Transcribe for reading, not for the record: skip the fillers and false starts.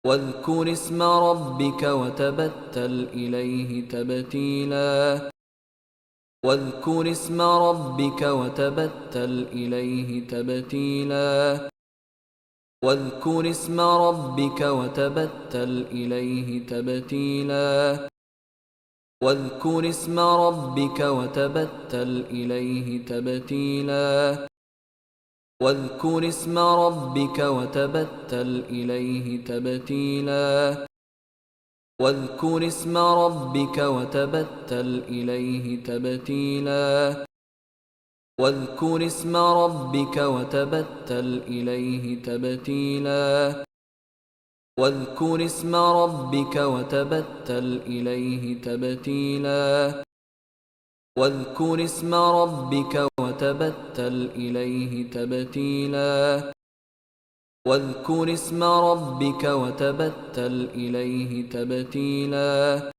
واذكر اسم ربك وتبتل إليه تبتيلا واذكر اسم ربك وتبتل إليه تبتيلا واذكر اسم ربك وتبتل إليه تبتيلا واذكر اسم ربك وتبتل إليه تبتيلا واذكر اسم ربك وتبتل إليه تبتيلا واذكر اسم ربك وتبتل إليه تبتيلا واذكر اسم ربك وتبتل إليه تبتيلا واذكر اسم ربك وتبتل إليه تبتيلا واذكر اسم ربك وتبتل إليه تبتيلا واذكر اسم ربك وتبتل إليه تبتيلا